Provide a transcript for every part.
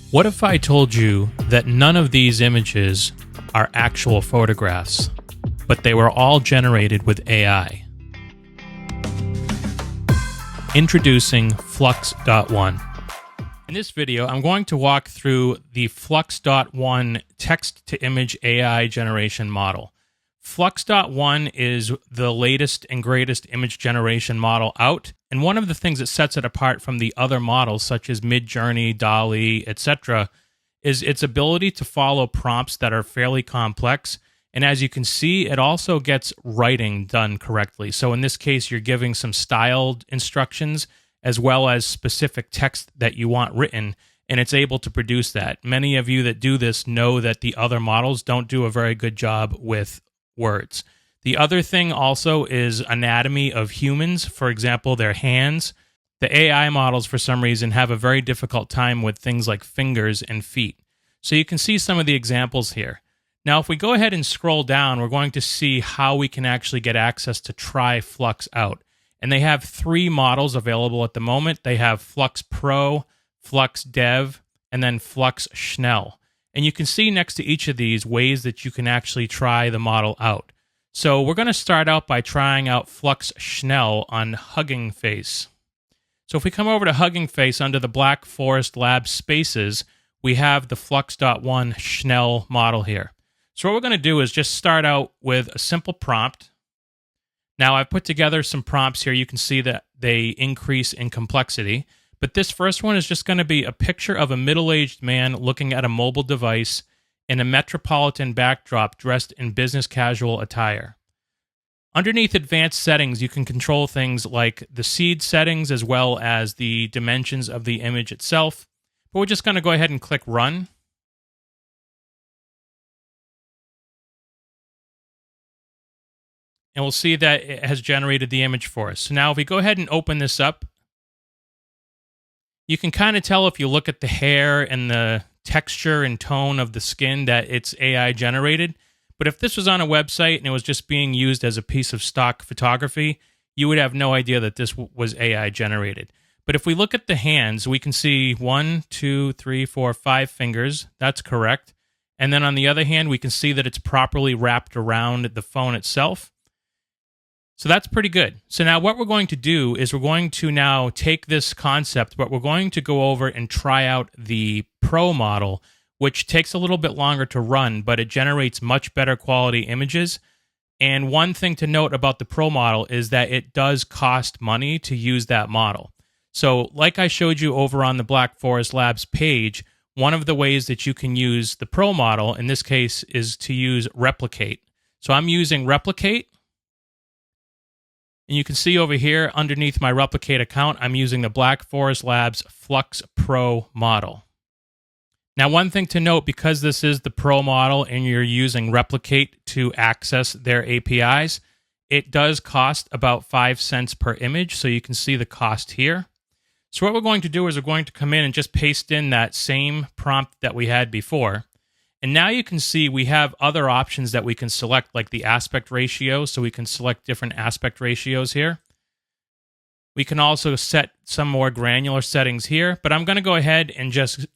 What if I told you that none of these images are actual photographs, but they were all generated with AI? Introducing Flux.1. In this video, I'm going to walk through the Flux.1 text-to-image AI generation model. Flux.1 is the latest and greatest image generation model out, and one of the things that sets it apart from the other models, such as Midjourney, DALL-E, etc., is its ability to follow prompts that are fairly complex. And as you can see, it also gets writing done correctly. So in this case, you're giving some styled instructions as well as specific text that you want written, and it's able to produce that. Many of you that do this know that the other models don't do a very good job with words. The other thing also is anatomy of humans, for example, their hands. The AI models, for some reason, have a very difficult time with things like fingers and feet. So you can see some of the examples here. Now, if we go ahead and scroll down, we're going to see how we can actually get access to try Flux out. And they have 3 models available at the moment. They have Flux Pro, Flux Dev, and then Flux Schnell. And you can see next to each of these ways that you can actually try the model out. So we're going to start out by trying out Flux Schnell on Hugging Face. So if we come over to Hugging Face under the Black Forest Lab spaces, we have the Flux.1 Schnell model here. So what we're going to do is just start out with a simple prompt. Now I've put together some prompts here. You can see that they increase in complexity. But this first one is just going to be a picture of a middle-aged man looking at a mobile device in a metropolitan backdrop dressed in business casual attire. Underneath advanced settings, you can control things like the seed settings as well as the dimensions of the image itself. But we're just going to go ahead and click Run. And we'll see that it has generated the image for us. So now if we go ahead and open this up, you can kind of tell if you look at the hair and the texture and tone of the skin that it's AI generated. But if this was on a website and it was just being used as a piece of stock photography, you would have no idea that this was AI generated. But if we look at the hands, we can see 1, 2, 3, 4, 5 fingers. That's correct. And then on the other hand, we can see that it's properly wrapped around the phone itself. So that's pretty good. So now what we're going to do is we're going to now take this concept, but we're going to go over and try out the Pro model, which takes a little bit longer to run, but it generates much better quality images. And one thing to note about the Pro model is that it does cost money to use that model. So like I showed you over on the Black Forest Labs page, one of the ways that you can use the Pro model, in this case, is to use Replicate. So I'm using Replicate. And you can see over here underneath my Replicate account, I'm using the Black Forest Labs Flux Pro model. Now, one thing to note, because this is the Pro model and you're using Replicate to access their APIs, it does cost about 5 cents per image, so you can see the cost here. So what we're going to do is we're going to come in and just paste in that same prompt that we had before. And now you can see we have other options that we can select, like the aspect ratio, so we can select different aspect ratios here. We can also set some more granular settings here, but I'm going to go ahead and just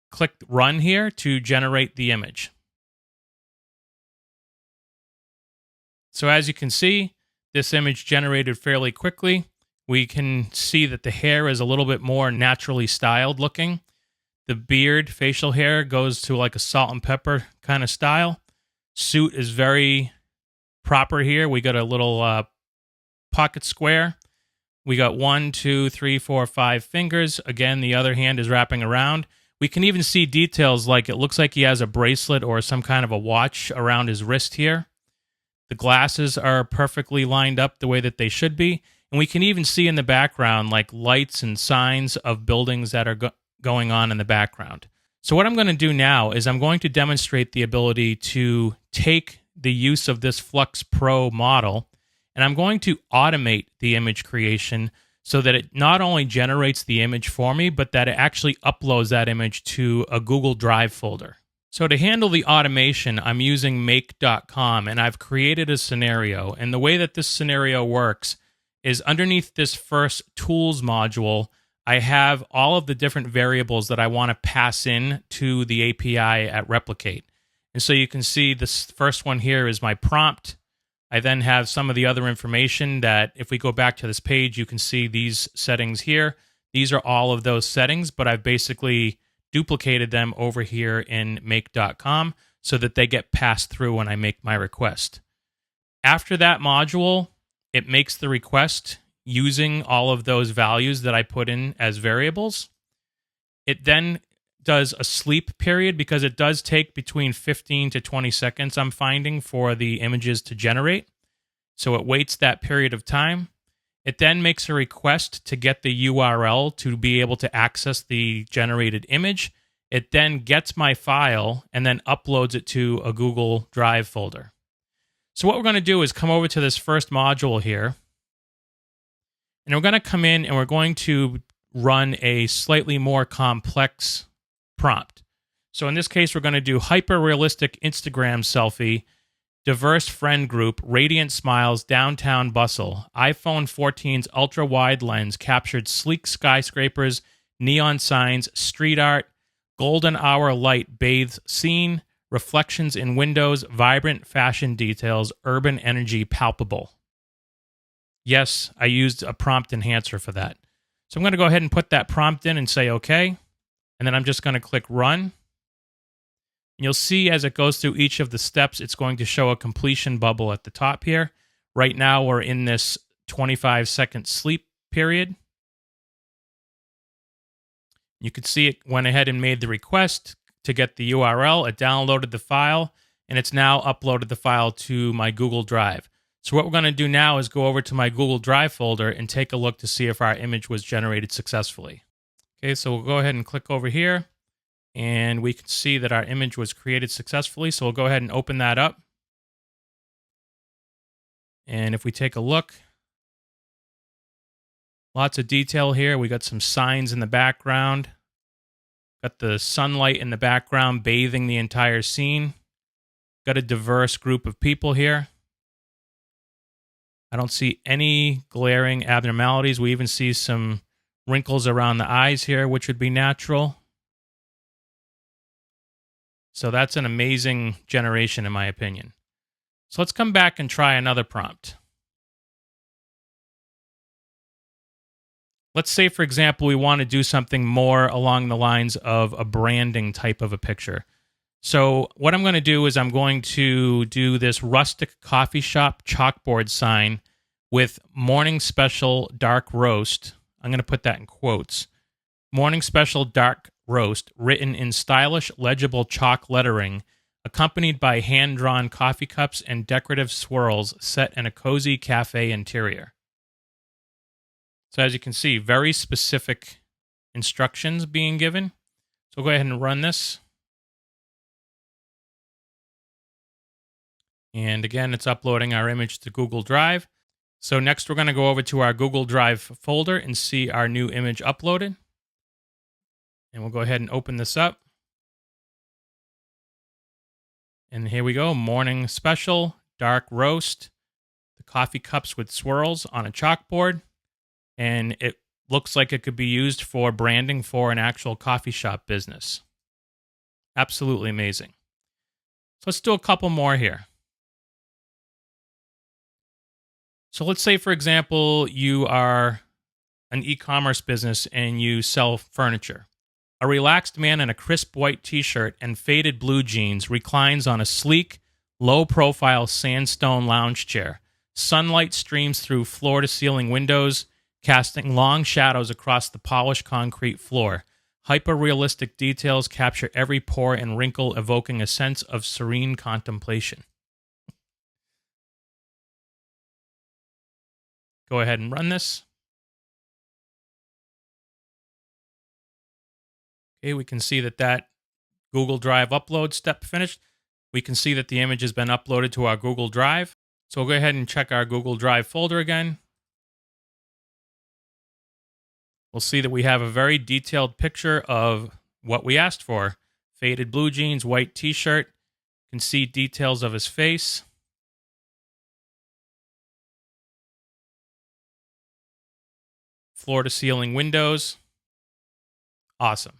click Run here to generate the image. So as you can see, this image generated fairly quickly. We can see that the hair is a little bit more naturally styled looking. The beard, facial hair, goes to like a salt and pepper kind of style. Suit is very proper here. We got a little pocket square. We got 1, 2, 3, 4, 5 fingers. Again, the other hand is wrapping around. We can even see details like it looks like he has a bracelet or some kind of a watch around his wrist here. The glasses are perfectly lined up the way that they should be. And we can even see in the background like lights and signs of buildings that are going on in the background. So what I'm going to do now is I'm going to demonstrate the ability to take the use of this Flux Pro model, and I'm going to automate the image creation so that it not only generates the image for me, but that it actually uploads that image to a Google Drive folder. So to handle the automation, I'm using make.com, and I've created a scenario. And the way that this scenario works is underneath this first tools module, I have all of the different variables that I want to pass in to the API at Replicate. And so you can see this first one here is my prompt. I then have some of the other information that if we go back to this page, you can see these settings here. These are all of those settings, but I've basically duplicated them over here in make.com so that they get passed through when I make my request. After that module, it makes the request using all of those values that I put in as variables. It then does a sleep period because it does take between 15 to 20 seconds, I'm finding, for the images to generate. So it waits that period of time. It then makes a request to get the URL to be able to access the generated image. It then gets my file and then uploads it to a Google Drive folder. So what we're going to do is come over to this first module here, and we're going to come in and we're going to run a slightly more complex prompt. So in this case, we're going to do hyper-realistic Instagram selfie, diverse friend group, radiant smiles, downtown bustle. iPhone 14's ultra-wide lens captured sleek skyscrapers, neon signs, street art, golden hour light bathes scene, reflections in windows, vibrant fashion details, urban energy palpable. Yes, I used a prompt enhancer for that. So I'm going to go ahead and put that prompt in and say OK. And then I'm just going to click Run. And you'll see as it goes through each of the steps, it's going to show a completion bubble at the top here. Right now, we're in this 25-second sleep period. You can see it went ahead and made the request to get the URL. It downloaded the file, and it's now uploaded the file to my Google Drive. So what we're going to do now is go over to my Google Drive folder and take a look to see if our image was generated successfully. Okay, so we'll go ahead and click over here, and we can see that our image was created successfully. So we'll go ahead and open that up. And if we take a look, lots of detail here. We got some signs in the background. Got the sunlight in the background bathing the entire scene. Got a diverse group of people here. I don't see any glaring abnormalities. We even see some wrinkles around the eyes here, which would be natural. So that's an amazing generation, in my opinion. So let's come back and try another prompt. Let's say, for example, we want to do something more along the lines of a branding type of a picture. So what I'm going to do is I'm going to do this rustic coffee shop chalkboard sign with morning special dark roast. I'm going to put that in quotes. Morning special dark roast written in stylish, legible chalk lettering, accompanied by hand-drawn coffee cups and decorative swirls set in a cozy cafe interior. So as you can see, very specific instructions being given. So we'll go ahead and run this. And again, it's uploading our image to Google Drive. So next we're going to go over to our Google Drive folder and see our new image uploaded. And we'll go ahead and open this up. And here we go, morning special, dark roast, the coffee cups with swirls on a chalkboard. And it looks like it could be used for branding for an actual coffee shop business. Absolutely amazing. So let's do a couple more here. So let's say, for example, you are an e-commerce business and you sell furniture. A relaxed man in a crisp white t-shirt and faded blue jeans reclines on a sleek, low-profile sandstone lounge chair. Sunlight streams through floor-to-ceiling windows, casting long shadows across the polished concrete floor. Hyper-realistic details capture every pore and wrinkle, evoking a sense of serene contemplation. Go ahead and run this. Okay, we can see that Google Drive upload step finished. We can see that the image has been uploaded to our Google Drive. So we'll go ahead and check our Google Drive folder again. We'll see that we have a very detailed picture of what we asked for. Faded blue jeans, white t-shirt. You can see details of his face. Floor-to-ceiling windows. Awesome.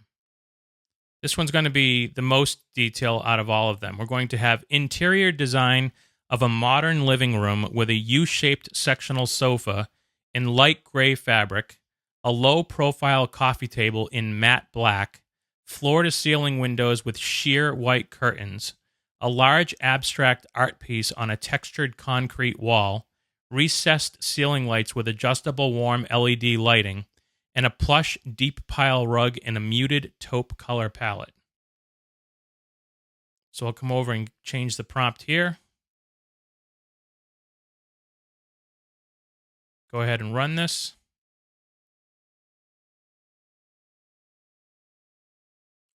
This one's going to be the most detail out of all of them. We're going to have interior design of a modern living room with a U-shaped sectional sofa in light gray fabric, a low-profile coffee table in matte black, floor-to-ceiling windows with sheer white curtains, a large abstract art piece on a textured concrete wall, recessed ceiling lights with adjustable warm LED lighting, and a plush deep pile rug in a muted taupe color palette. So I'll come over and change the prompt here. Go ahead and run this.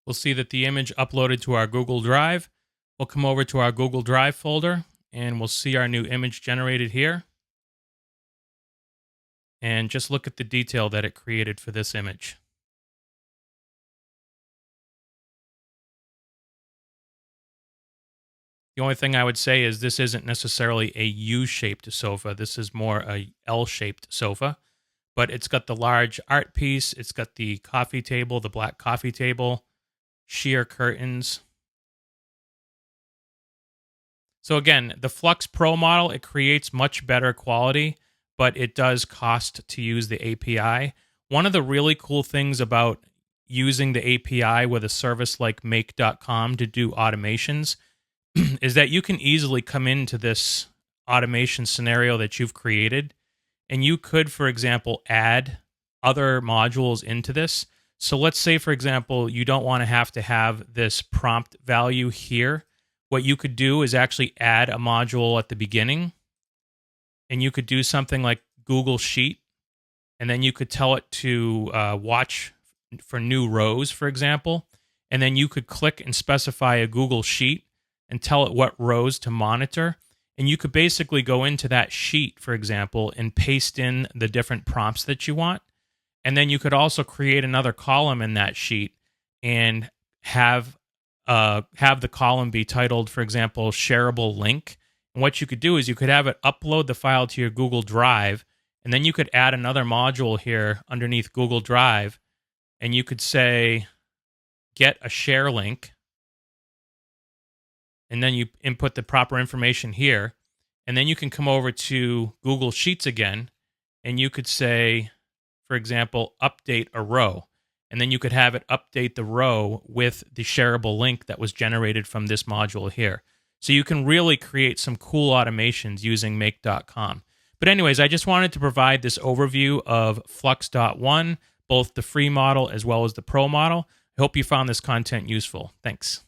We'll see that the image uploaded to our Google Drive. We'll come over to our Google Drive folder and we'll see our new image generated here. And just look at the detail that it created for this image. The only thing I would say is this isn't necessarily a U-shaped sofa. This is more a L-shaped sofa. But it's got the large art piece. It's got the coffee table, the black coffee table, sheer curtains. So again, the Flux Pro model, it creates much better quality, but it does cost to use the API. One of the really cool things about using the API with a service like Make.com to do automations is that you can easily come into this automation scenario that you've created, and you could, for example, add other modules into this. So let's say, for example, you don't want to have this prompt value here. What you could do is actually add a module at the beginning, and you could do something like Google Sheet, and then you could tell it to watch for new rows, for example, and then you could click and specify a Google Sheet and tell it what rows to monitor. And you could basically go into that sheet, for example, and paste in the different prompts that you want. And then you could also create another column in that sheet and have the column be titled, for example, shareable link. And what you could do is you could have it upload the file to your Google Drive, and then you could add another module here underneath Google Drive, and you could say, get a share link. And then you input the proper information here. And then you can come over to Google Sheets again, and you could say, for example, update a row. And then you could have it update the row with the shareable link that was generated from this module here. So you can really create some cool automations using Make.com. But anyways, I just wanted to provide this overview of Flux.1, both the free model as well as the pro model. I hope you found this content useful. Thanks.